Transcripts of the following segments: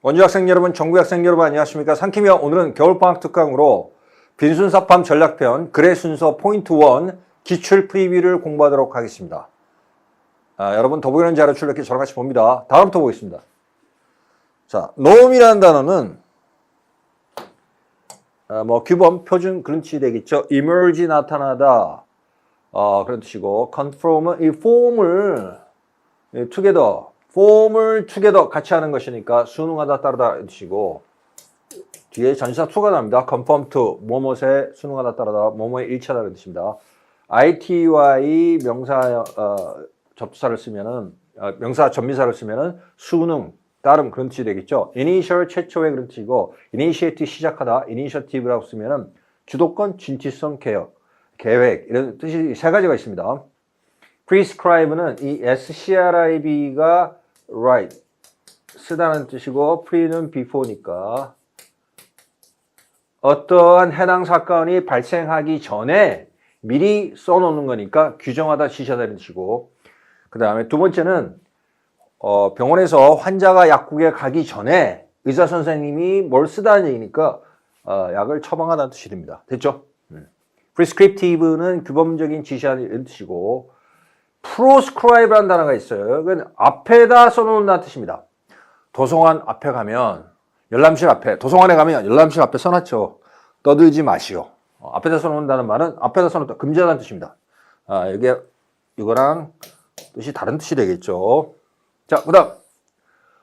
원주 학생 여러분, 정부 학생 여러분 안녕하십니까? 상킴이와 오늘은 겨울방학 특강으로 빈순사팜 전략편 글의 순서 포인트 1 기출 프리뷰를 공부하도록 하겠습니다. 여러분 더보기는 자료 출력해 저랑 같이 봅니다. 다음부터 보겠습니다. 자, 노음이라는 단어는 규범, 표준 그런 뜻이 되겠죠. emerge 나타나다 그런 뜻이고 conform은 이 form을 together 폼을 together 같이 하는 것이니까 순응하다 따르다 뜻이고 뒤에 전치사 to가 나옵니다. conform to 뭐뭐에 순응하다 따르다 뭐뭐에 일치하다는 뜻입니다. ITY 명사 접사를 쓰면은 명사 전미사를 쓰면은 순응 따름 그런 뜻이 되겠죠. initial 최초의 그런 뜻이고 initiate 시작하다 initiative라고 쓰면은 주도권, 진취성, 계획 이런 뜻이 세 가지가 있습니다. prescribe는 이 SCRIB가 right 쓰다는 뜻이고 pre는 before니까 어떠한 해당 사건이 발생하기 전에 미리 써놓는 거니까 규정하다, 지시하다는 뜻이고 그 다음에 두 번째는 병원에서 환자가 약국에 가기 전에 의사 선생님이 뭘 쓰다는 얘기니까 약을 처방하다는 뜻이 됩니다. 됐죠? prescriptive는 규범적인 지시하는 뜻이고 proscribe라는 단어가 있어요. 그건 앞에다 써놓는다는 뜻입니다. 도서관 앞에 가면 열람실 앞에 도서관에 가면 열람실 앞에 써놨죠. 떠들지 마시오. 앞에다 써놓는다는 말은 앞에다 써놓다 금지하다는 뜻입니다. 이게 이거랑 뜻이 다른 뜻이 되겠죠. 자, 그다음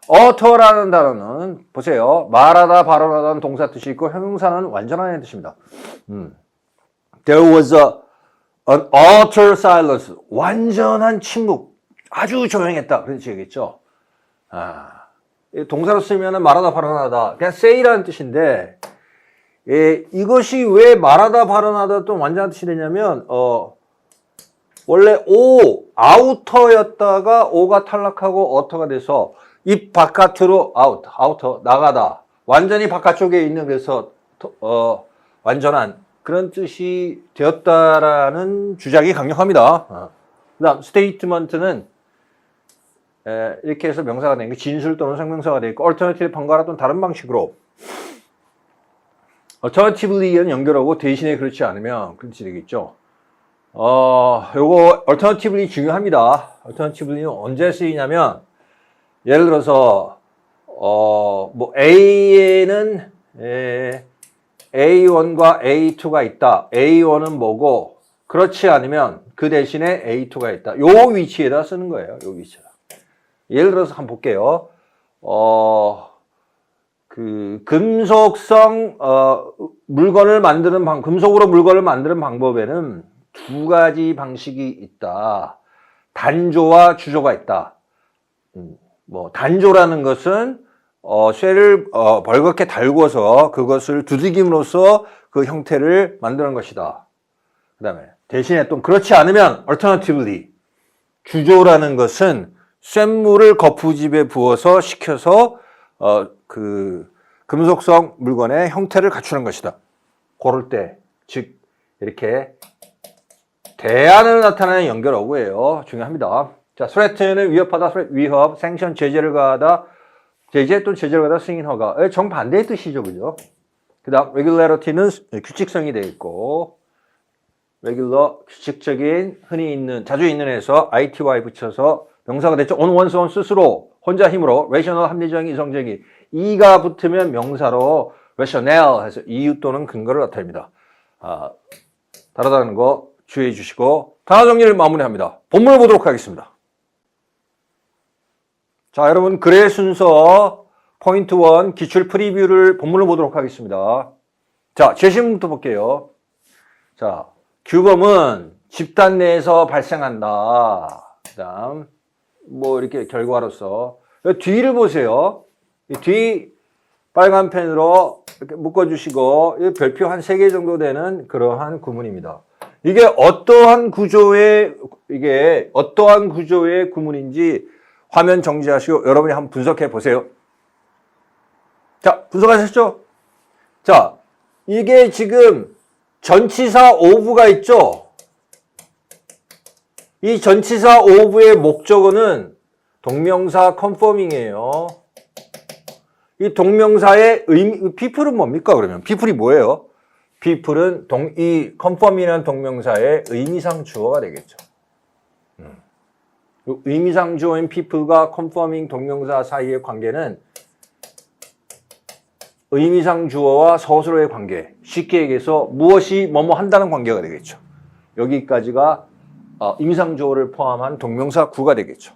utter라는 단어는 보세요. 말하다, 발언하다는 동사 뜻이 있고 형용사는 완전하다는 뜻입니다. There was an utter silence. 완전한 침묵. 아주 조용했다. 그런 뜻이겠죠. 동사로 쓰면 말하다, 발언하다. 그냥 say라는 뜻인데, 이것이 왜 말하다, 발언하다 또 완전한 뜻이 되냐면, 원래 outer였다가 o가 탈락하고 utter가 돼서 입 바깥으로 outer, 나가다. 완전히 바깥쪽에 있는 그래서, 완전한 그런 뜻이 되었다라는 주장이 강력합니다. 그 다음, statement는 이렇게 해서 명사가 된 게 진술 또는 성명사가 되어 있고, alternative 번갈아 또는 다른 방식으로 alternatively는 연결하고 대신에 그렇지 않으면 그런 뜻이 되겠죠. 요거 alternatively 중요합니다. alternatively는 언제 쓰이냐면 예를 들어서 A에는 A1과 A2가 있다. A1은 뭐고 그렇지 않으면 그 대신에 A2가 있다. 요 위치에다 쓰는 거예요. 요 위치에다. 예를 들어서 한번 볼게요. 금속성 물건을 만드는 금속으로 물건을 만드는 방법에는 두 가지 방식이 있다. 단조와 주조가 있다. 단조라는 것은 쇠를 벌겋게 달궈서 그것을 두들김으로써 그 형태를 만드는 것이다. 그 다음에 대신에 또 그렇지 않으면 alternatively 주조라는 것은 쇳물을 거푸집에 부어서 식혀서 그 금속성 물건의 형태를 갖추는 것이다. 그럴 때 즉 이렇게 대안을 나타내는 연결어구예요. 중요합니다. 자, threaten은 위협하다, 위협, sanction 제재를 가하다, 제재 또는 제재를 가다 승인 허가. 정반대의 뜻이죠. 그죠? 그 다음, regularity는 규칙성이 되어 있고, regular, 규칙적인, 흔히 있는, 자주 있는 에서 ITY 붙여서 명사가 됐죠. on one's own, 스스로, 혼자 힘으로, rational, 합리적인, 이성적인. 이가 붙으면 명사로 rationale 해서 이유 또는 근거를 나타냅니다. 다르다는 거 주의해 주시고, 단어 정리를 마무리합니다. 본문을 보도록 하겠습니다. 자, 여러분 글의 순서 포인트 1 기출 프리뷰를 본문을 보도록 하겠습니다. 자, 제시문부터 볼게요. 자, 규범은 집단 내에서 발생한다. 그다음 이렇게 결과로서 뒤를 보세요. 이 뒤 빨간 펜으로 이렇게 묶어주시고 별표 한 3개 정도 되는 그러한 구문입니다. 이게 어떠한 구조의 구문인지 화면 정지하시고 여러분이 한번 분석해 보세요. 자, 분석하셨죠? 자, 이게 지금 전치사 of가 있죠? 이 전치사 of의 목적어는 동명사 conforming이에요. 이 동명사의 의미, people은 뭡니까, 그러면? people이 뭐예요? people은 이 conform이라는 동명사의 의미상 주어가 되겠죠. 의미상 주어인 people과 conforming 동명사 사이의 관계는 의미상 주어와 서술어의 관계, 쉽게 얘기해서 무엇이 뭐뭐 한다는 관계가 되겠죠. 여기까지가 의미상 주어를 포함한 동명사 구가 되겠죠.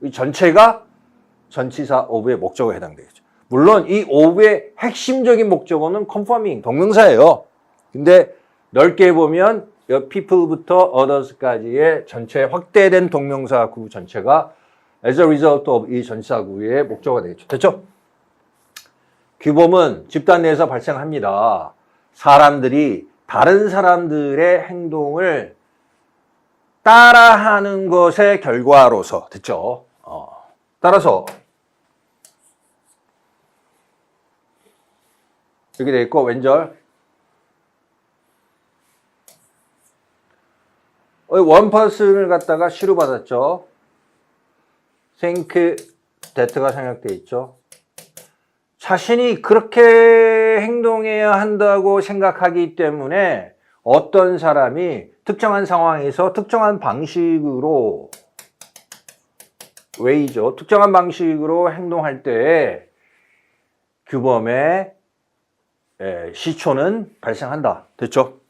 이 전체가 전치사 of의 목적어에 해당되겠죠. 물론 이 of의 핵심적인 목적어는 conforming 동명사예요. 근데 넓게 보면 people부터 others까지의 전체 확대된 동명사 구 전체가 as a result of 이 전치사 구의 목적어가 되겠죠. 됐죠? 규범은 집단 내에서 발생합니다. 사람들이 다른 사람들의 행동을 따라하는 것의 결과로서. 됐죠? 따라서 이렇게 돼 있고, 왼절 원퍼슨을 갖다가 시로 받았죠. think that가 생략돼 있죠. 자신이 그렇게 행동해야 한다고 생각하기 때문에 어떤 사람이 특정한 상황에서 특정한 방식으로 way죠. 특정한 방식으로 행동할 때 규범의 시초는 발생한다. 됐죠?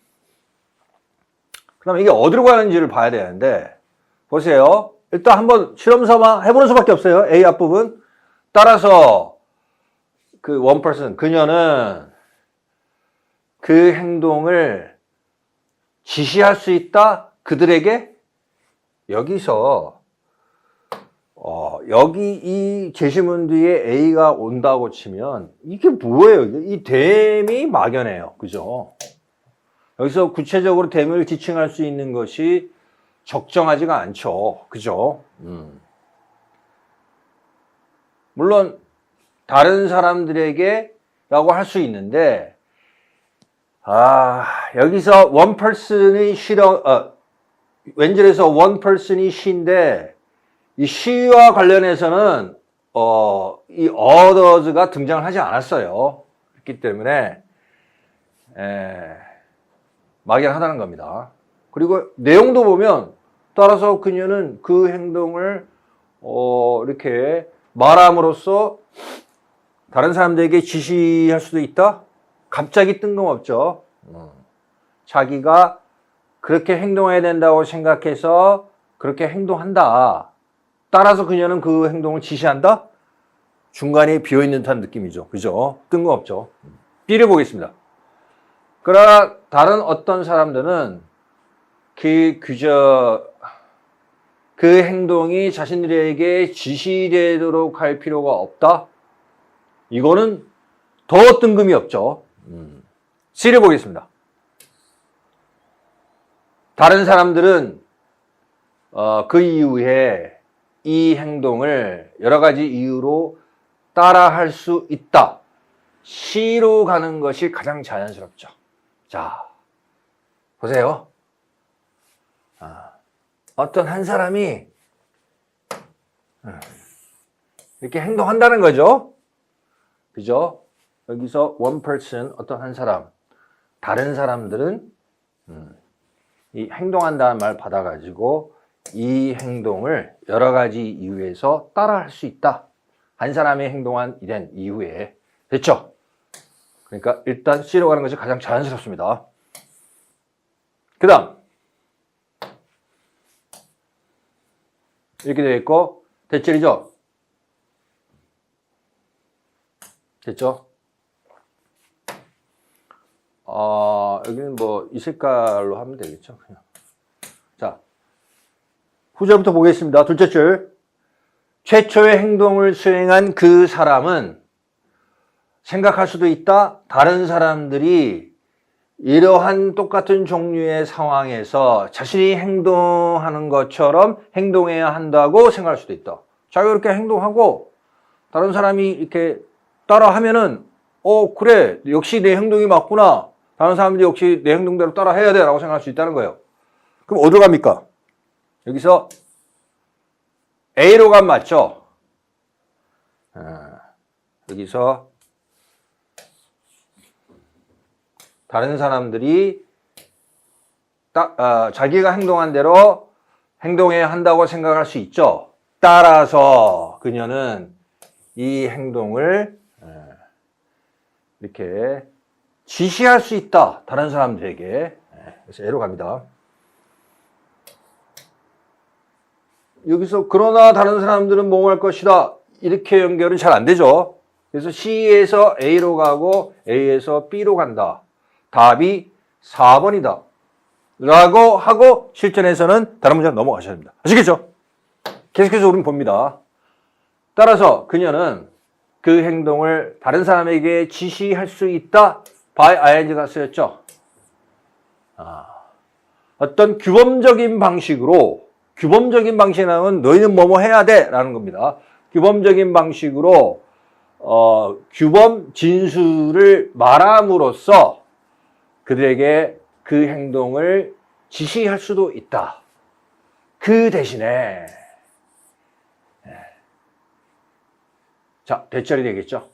그럼 이게 어디로 가는지를 봐야 되는데, 보세요. 일단 한번 실험 삼아 해보는 수밖에 없어요. A 앞부분. 따라서 그 one person, 그녀는 그 행동을 지시할 수 있다. 그들에게. 여기서 여기 이 제시문 뒤에 A가 온다고 치면 이게 뭐예요? 이 댐이 막연해요. 그죠? 여기서 구체적으로 댐을 지칭할 수 있는 것이 적정하지가 않죠. 그죠? 물론 다른 사람들에게 라고 할 수 있는데, 여기서 one person이 왼절에서 one person이 she인데, 이 she와 관련해서는 이 others가 등장을 하지 않았어요. 그렇기 때문에 막연하다는 겁니다. 그리고 내용도 보면 따라서 그녀는 그 행동을 이렇게 말함으로써 다른 사람들에게 지시할 수도 있다? 갑자기 뜬금없죠. 자기가 그렇게 행동해야 된다고 생각해서 그렇게 행동한다. 따라서 그녀는 그 행동을 지시한다? 중간에 비어있는 듯한 느낌이죠. 그죠? 뜬금없죠. B를 보겠습니다. 그러나 다른 어떤 사람들은 그 행동이 자신들에게 지시되도록 할 필요가 없다? 이거는 더 뜬금이 없죠. C를 보겠습니다. 다른 사람들은 그 이후에 이 행동을 여러 가지 이유로 따라할 수 있다. C로 가는 것이 가장 자연스럽죠. 자, 보세요. 어떤 한 사람이 이렇게 행동한다는 거죠. 그죠? 여기서 one person, 어떤 한 사람. 다른 사람들은 이 행동한다는 말 받아가지고 이 행동을 여러 가지 이유에서 따라할 수 있다. 한 사람이 행동한 이된 이후에. 됐죠? 그러니까 일단 C로 가는 것이 가장 자연스럽습니다. 그 다음 이렇게 되어 있고 대절이죠? 됐죠? 여기는 뭐 이 색깔로 하면 되겠죠? 그냥. 자, 후절부터 보겠습니다. 둘째 줄. 최초의 행동을 수행한 그 사람은 생각할 수도 있다. 다른 사람들이 이러한 똑같은 종류의 상황에서 자신이 행동하는 것처럼 행동해야 한다고 생각할 수도 있다. 자기가 이렇게 행동하고 다른 사람이 이렇게 따라 하면은 그래, 역시 내 행동이 맞구나. 다른 사람들이 역시 내 행동대로 따라 해야 돼 라고 생각할 수 있다는 거예요. 그럼 어디로 갑니까? 여기서 A로 가면 맞죠? 여기서 다른 사람들이 자기가 행동한 대로 행동해야 한다고 생각할 수 있죠. 따라서 그녀는 이 행동을 이렇게 지시할 수 있다. 다른 사람들에게. 그래서 A로 갑니다. 여기서 그러나 다른 사람들은 뭐할 것이다. 이렇게 연결은 잘 안 되죠. 그래서 C에서 A로 가고 A에서 B로 간다. 답이 4번이다. 라고 하고 실전에서는 다른 문장 넘어가셔야 됩니다. 아시겠죠? 계속해서 우리는 봅니다. 따라서 그녀는 그 행동을 다른 사람에게 지시할 수 있다. by ing가 쓰였죠. 어떤 규범적인 방식으로 규범적인라는 너희는 뭐뭐 해야 돼 라는 겁니다. 규범적인 방식으로 규범 진술을 말함으로써 그들에게 그 행동을 지시할 수도 있다. 그 대신에 자, 대절이 되겠죠.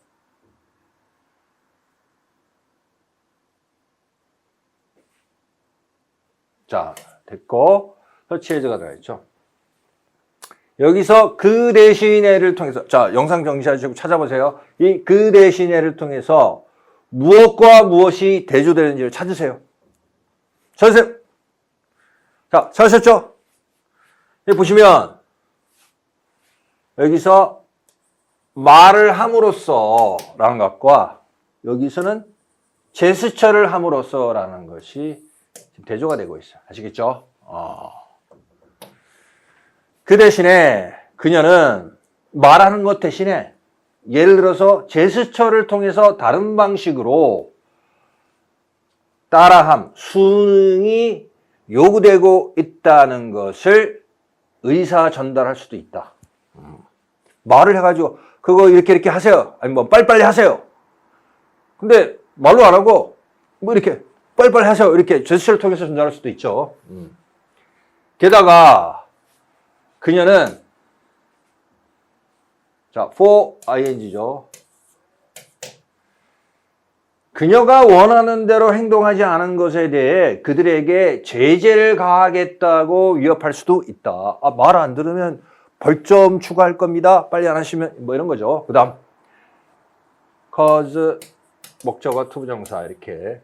자, 됐고 서치해저가 들어있죠. 여기서 그 대신에를 통해서 자, 영상 정지하시고 찾아보세요. 이 그 대신에를 통해서 무엇과 무엇이 대조되는지를 찾으세요. 찾으세요. 자, 찾으셨죠? 여기 보시면 여기서 말을 함으로써 라는 것과 여기서는 제스처를 함으로써 라는 것이 지금 대조가 되고 있어요. 아시겠죠? 그 대신에 그녀는 말하는 것 대신에 예를 들어서 제스처를 통해서 다른 방식으로 따라함, 순응이 요구되고 있다는 것을 의사 전달할 수도 있다. 말을 해가지고 그거 이렇게 하세요. 아니 뭐 빨리빨리 하세요. 근데 말로 안 하고 뭐 이렇게 빨리빨리 하세요. 이렇게 제스처를 통해서 전달할 수도 있죠. 게다가 그녀는 자, for ing죠. 그녀가 원하는 대로 행동하지 않은 것에 대해 그들에게 제재를 가하겠다고 위협할 수도 있다. 말 안 들으면 벌점 추가할 겁니다. 빨리 안 하시면 뭐 이런 거죠. 그 다음 cause 목적어 투부정사 이렇게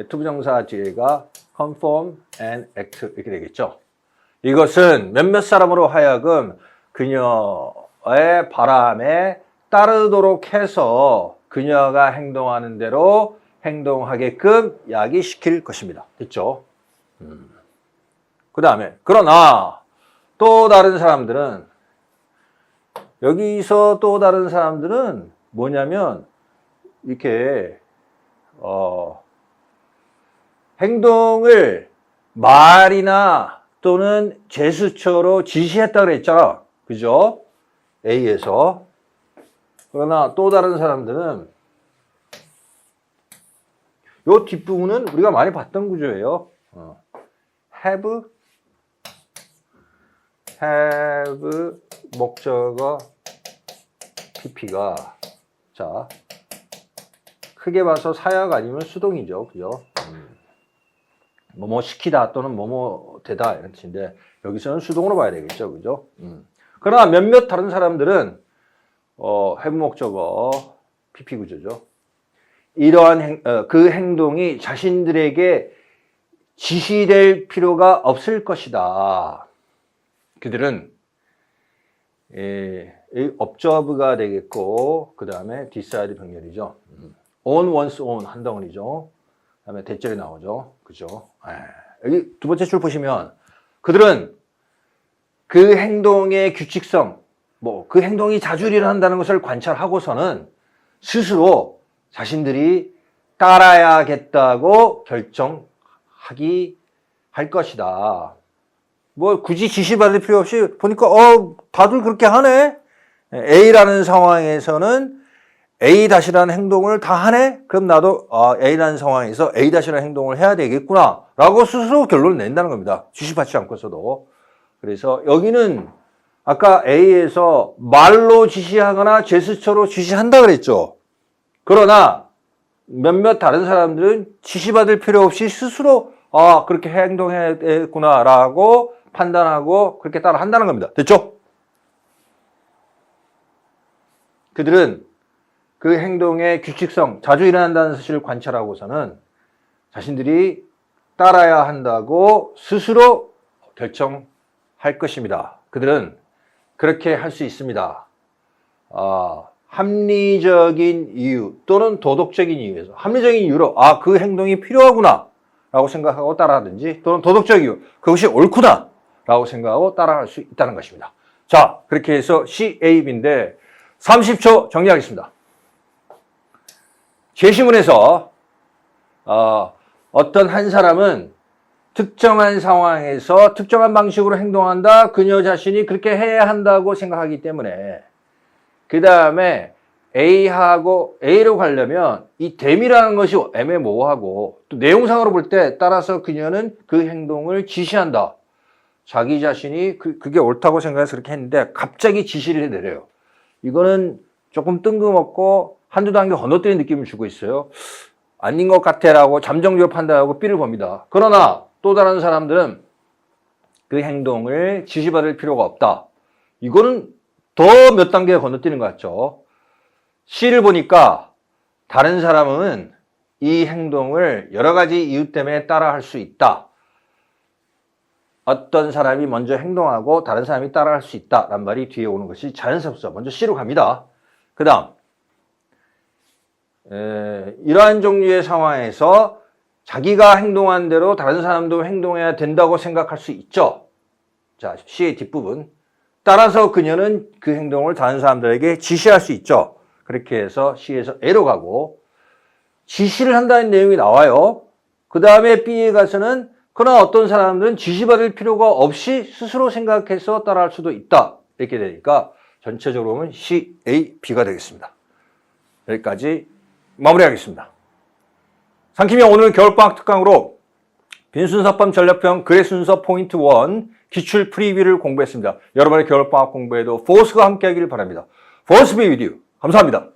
투부정사 뒤에가 conform and act 이렇게 되겠죠. 이것은 몇몇 사람으로 하여금 그녀의 바람에 따르도록 해서 그녀가 행동하는 대로 행동하게끔 야기시킬 것입니다. 됐죠? 그 다음에 그러나 또 다른 사람들은 여기서 또 다른 사람들은 뭐냐면 이렇게 행동을 말이나 또는 제스처로 지시했다 그랬잖아. 그죠? A에서. 그러나 또 다른 사람들은 요 뒷부분은 우리가 많이 봤던 구조예요. have 목적어 PP가 자 크게 봐서 사역 아니면 수동이죠. 그죠? 뭐뭐 시키다 또는 뭐뭐 되다 이런 뜻인데 여기서는 수동으로 봐야 되겠죠. 그죠? 그러나 몇몇 다른 사람들은 have 목적어 PP 구조죠. 이러한 그 행동이 자신들에게 지시될 필요가 없을 것이다. 그들은 observe가 되겠고 그 다음에 decide 병렬이죠. on, once, on 한 덩어리죠. 그 다음에 대절이 나오죠. 그죠? 여기 두 번째 줄 보시면 그들은 그 행동의 규칙성, 뭐 그 행동이 자주 일어난다는 것을 관찰하고서는 스스로 자신들이 따라야겠다고 결정하기 할 것이다. 뭐 굳이 지시받을 필요 없이 보니까 다들 그렇게 하네. A라는 상황에서는 A-라는 행동을 다 하네? 그럼 나도 A라는 상황에서 A-라는 행동을 해야 되겠구나 라고 스스로 결론을 낸다는 겁니다. 지시받지 않고서도. 그래서 여기는 아까 A에서 말로 지시하거나 제스처로 지시한다 그랬죠. 그러나 몇몇 다른 사람들은 지시받을 필요 없이 스스로 그렇게 행동해야 되구나라고 판단하고 그렇게 따라 한다는 겁니다. 됐죠? 그들은 그 행동의 규칙성, 자주 일어난다는 사실을 관찰하고서는 자신들이 따라야 한다고 스스로 결정할 것입니다. 그들은 그렇게 할 수 있습니다. 합리적인 이유 또는 도덕적인 이유에서 합리적인 이유로 그 행동이 필요하구나 라고 생각하고 따라하든지 또는 도덕적 이유, 그것이 옳구나 라고 생각하고 따라할 수 있다는 것입니다. 자, 그렇게 해서 C, A, B인데 30초 정리하겠습니다. 제시문에서 어떤 한 사람은 특정한 상황에서 특정한 방식으로 행동한다. 그녀 자신이 그렇게 해야 한다고 생각하기 때문에 그 다음에 A로 가려면 이 댐이라는 것이 애매모호하고 또 내용상으로 볼 때 따라서 그녀는 그 행동을 지시한다. 자기 자신이 그게 옳다고 생각해서 그렇게 했는데 갑자기 지시를 내려요. 이거는 조금 뜬금없고 한두 단계 건너뛰는 느낌을 주고 있어요. 아닌 것 같아라고 잠정적으로 판단하고 B를 봅니다. 그러나 또 다른 사람들은 그 행동을 지시받을 필요가 없다. 이거는 더 몇 단계 건너뛰는 것 같죠. C를 보니까 다른 사람은 이 행동을 여러 가지 이유 때문에 따라할 수 있다. 어떤 사람이 먼저 행동하고 다른 사람이 따라할 수 있다란 말이 뒤에 오는 것이 자연스럽죠. 먼저 C로 갑니다. 그 다음 이러한 종류의 상황에서 자기가 행동한 대로 다른 사람도 행동해야 된다고 생각할 수 있죠. 자, C의 뒷부분. 따라서 그녀는 그 행동을 다른 사람들에게 지시할 수 있죠. 그렇게 해서 C에서 A로 가고 지시를 한다는 내용이 나와요. 그 다음에 B에 가서는 그러나 어떤 사람들은 지시받을 필요가 없이 스스로 생각해서 따라할 수도 있다. 이렇게 되니까 전체적으로 보면 C, A, B가 되겠습니다. 여기까지 마무리하겠습니다. 상키명 오늘 겨울방학 특강으로 빈순서법 전략형 글의 순서 포인트 1 기출 프리뷰를 공부했습니다. 여러분의 겨울방학 공부에도 포스가 함께하기를 바랍니다. 포스 비 위드 유. 감사합니다.